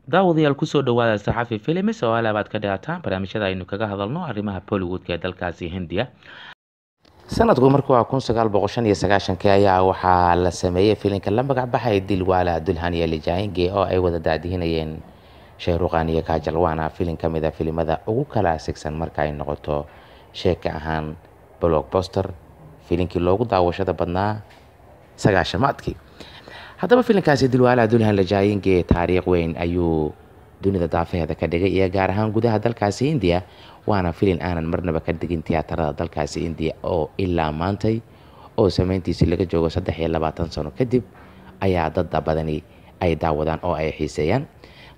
daawadayaal ku soo dhawaada saxafi films oo alaabad ka dhigata barnaamijyada aynu kaga hadalno arrimaha Bollywoodka ee dalkaasi Hindiya. Sanadku markuu waa 1995 ayaa waxaa la sameeyay filimka la magac baxay Dilwala Dulhaniya Le Jayenge oo ay wada daadihinayeen Shah Rukh Khan iyo Kajal. Waana filim ka mid ah filimada ugu kala sigsan marka ay noqoto sheeko ahaan blockbuster, filimkii loogu daawashada badnaa sagaashamaadkii. haddaba filimkaasi Dilwala Dulhaniya Le Jayenge taariikh weyn ayuu dunida daafeeda ka dhigay iyo gaar ahaan gudaha dalkaasi Hindiya. waana filim aanan marnaba ka digin tiyaatarada dalkaasi Hindiya oo ilaa maantay oo sameyntiisii laga joogo 23 sano kadib ayaa dad badani ay daawadaan oo ay xiiseeyaan.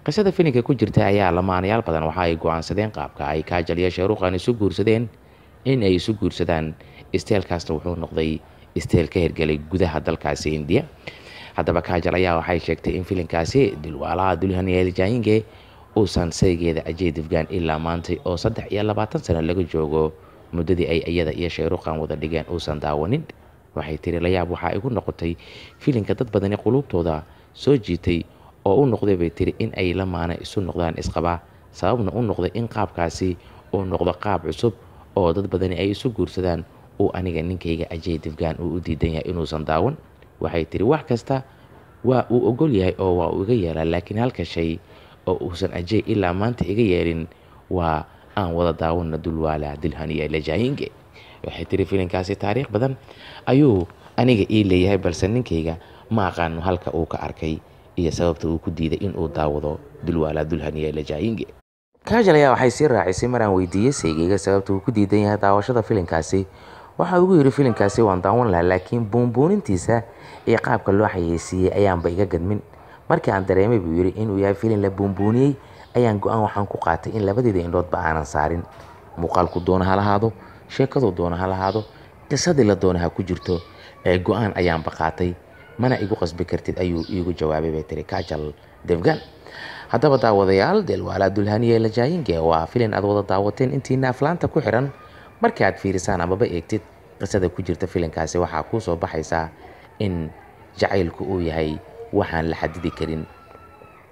qisada filimka ku jirta ayaa lamaanayaal badan waxa ay go'aansadeen qaabka ay Kajal iyo Shah Rukh Khan isu guursadeen in ay isu guursadaan. isteelkaasna wuxuu noqday isteel ka hirgelay gudaha dalkaasi Hindiya. haddaba Kajal ayaa waxay sheegtay in filimkaasi Dilwala Dulhaniya Le Jayenge uusan saygeeda Ajay Devgan ilaa maantay oo 23 sano laga joogo muddadii ay iyada iyo Shah Rukh Khan wada dhigeen uusan daawanin. waxay tiri la yaab waxa igu noqotay filimka dad badani qulubtooda soo jiitay oo u noqday bay tiri in ay lamaana isu noqdaan isqaba, sababna u noqday in qaabkaasi uu noqdo qaab cusub oo dad badani ay isu guursadaan oo aniga ninkayga Ajay Devgan uu u diidan yahay inuusan daawan. waxay tiri wax kasta waa uu ogol yahay oo waa uu iga yeelaa, laakiin halka shay oo uusan Ajay ilaa maanta iga yeelin waa aan wada daawana Dilwala Dulhaniya Le Jayenge. waxay tiri filimkaasi taariikh badan ayuu aniga ii leeyahay, balse ninkayga ma aqaano halka uu ka arkay iyo sababta uu ku diiday in uu daawado Dilwala Dulhaniya Le Jayenge. Kajal ayaa waxay sii raacisay maraan weydiiyey saygayga sababta uu ku diidan yahay daawashada filimkaasi. waxa uu yiri filimkaasi waan daawan lahaa, laakiin buunbuunintiisa iyo qaabka loo xayeysiiyey ayaanba iga gadmin. markii aan dareemay buu yiri inuu yahay filim la buunbuuniyey ayaan go'aan waxaan ku qaatay in labadeeda indhoodba aanan saarin. muuqaalku doona ha lahaado, sheekadu doona ha lahaado, qisadii la doona ha ku jirto, go'aan ayaanba qaatay, mana igu qasbi kartid ayuu iigu jawaabay bay tiri Kajal Devgan. haddaba daawadayaal, Dilwala Dulhaniya Le Jayenge waa filim aad wada daawateen intiina aflaanta ku xiran. markii aad fiirisaan amaba eegtid qisada ku jirta filimkaasi waxaa kuu soo baxaysaa in jacaylku uu yahay waxaan la xadidi karin.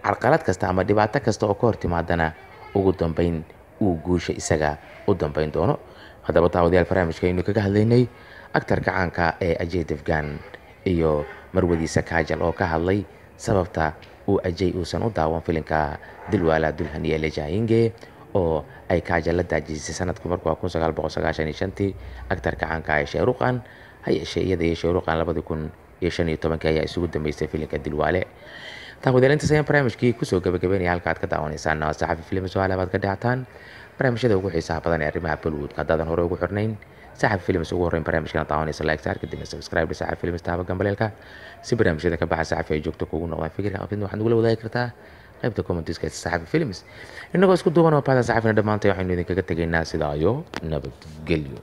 carqalad kasta ama dhibaato kasta oo ka hor timaadana ugu dambeyn uu guusha isaga u dambeyn doono. haddaba daawadayaal, barnaamijkaynu kaga hadlaynay aktarka caanka ee Ajay Devgan iyo marwadiisa Kajal oo ka hadlay sababta uu Ajay uusan u daawan filimka Dilwala Dulhaniya Le Jayenge oo ay Kajal la daajisay sanadku markuu 1995 aktarka caanka ee Shah Rukh Khan. ha yeeshee iyada iyo Shah Rukh Khan 2015 ayaa isugu dambeysay filimka Dilwale. daawadayaal, intaas ayaan barnaamijkii kusoo gabagabeynaya halka aad ka daawanaysaan saxafi films oo alaabad ka dhigataan barnaamijyada ugu xiisaha badan ee arrimaha Bollywood. haddaadan hore ugu xirnayn saxafi films ugu horreyn barnaamijkana daawanaysa like saar kadibna subscribe saxafi films taaba gambaleelka si barnaamijyada ka baxa saxafi ay joogto kugu noqdaan. fikirka qofkii waxaad nagula wadaagi kartaa qaybta comments-ka saxafi films. inagoo isku duuban oo baada saxafina dhammaantay waxaynu idinkaga tegaynaa sidaa iyo nabadgelyo.